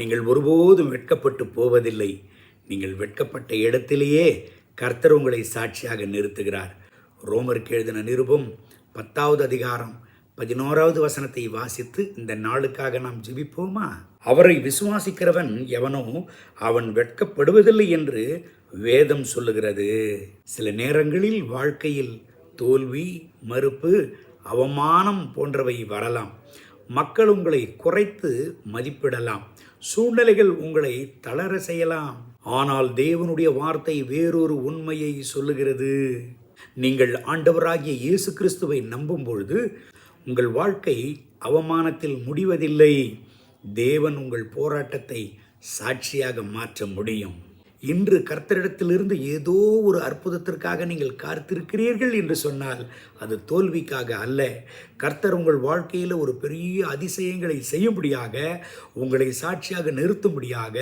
நீங்கள் ஒருபோதும் வெட்கப்பட்டு போவதில்லை. நீங்கள் வெட்கப்பட்ட இடத்திலேயே கர்த்தர் உங்களை சாட்சியாக நிறுத்துகிறார். ரோமருக்கு எழுதின நிருபம் 10வது அதிகாரம் 11வது வசனத்தை வாசித்து இந்த நாளுக்காக நாம் ஜெபிப்போமா? அவரை விசுவாசிக்கிறவன் எவனோ அவன் வெட்கப்படுவதில்லை என்று வேதம் சொல்லுகிறது. சில நேரங்களில் வாழ்க்கையில் தோல்வி, மறுப்பு, அவமானம் போன்றவை வரலாம். மக்கள் உங்களை குறைத்து மதிப்பிடலாம். சூழ்நிலைகள் உங்களை தளர செய்யலாம். ஆனால் தேவனுடைய வார்த்தை வேறொரு உண்மையை சொல்லுகிறது. நீங்கள் ஆண்டவராகிய இயேசு கிறிஸ்துவை நம்பும் பொழுது உங்கள் வாழ்க்கை அவமானத்தில் முடிவதில்லை. தேவன் உங்கள் போராட்டத்தை சாட்சியாக மாற்ற முடியும். இன்று கர்த்தரிடத்திலிருந்து ஏதோ ஒரு அற்புதத்திற்காக நீங்கள் காத்திருக்கிறீர்கள் என்று சொன்னால் அது தோல்விக்காக அல்ல. கர்த்தர் உங்கள் வாழ்க்கையில் ஒரு பெரிய அதிசயங்களை செய்யும்படியாக, உங்களை சாட்சியாக நிறுத்தும்படியாக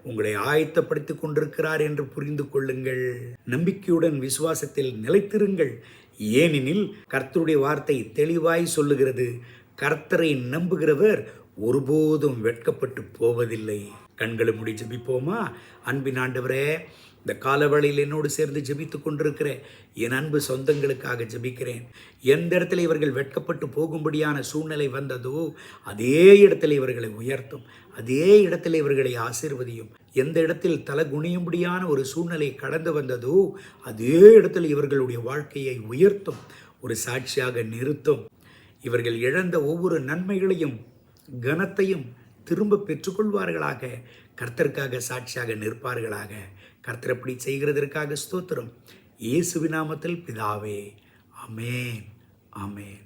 உங்களை ஆயத்தப்படுத்தி கொண்டிருக்கிறார் என்று புரிந்து கொள்ளுங்கள். நம்பிக்கையுடன் விசுவாசத்தில் நிலைத்திருங்கள். ஏனெனில் கர்த்தருடைய வார்த்தை தெளிவாய் சொல்லுகிறது, கர்த்தரை நம்புகிறவர் ஒருபோதும் வெட்கப்பட்டு போவதில்லை. கண்களை மூடி ஜெபிப்போமா? அன்பின் ஆண்டவரே, இந்த காலவேளையில் என்னோடு சேர்ந்து ஜெபித்து கொண்டிருக்கிற என் அன்பு சொந்தங்களுக்காக ஜெபிக்கிறேன். எந்த இடத்துல இவர்கள் வெட்கப்பட்டு போகும்படியான சூழ்நிலை வந்ததோ அதே இடத்துல இவர்களை உயர்த்தும். அதே இடத்துல இவர்களை ஆசீர்வதியும். எந்த இடத்தில் தலை குனியும்படியான ஒரு சூழ்நிலை கடந்து வந்ததோ அதே இடத்துல இவர்களுடைய வாழ்க்கையை உயர்த்தும், ஒரு சாட்சியாக நிறுத்தும். இவர்கள் இழந்த ஒவ்வொரு நன்மைகளையும் கனத்தையும் திரும்ப பெற்றுக்கொள்வார்களாக. கர்த்தருக்காக சாட்சியாக நிற்பார்களாக. கர்த்தர் அப்படி செய்கிறதற்காக ஸ்தோத்திரம். இயேசுவின் நாமத்தில் பிதாவே, ஆமென், ஆமென்.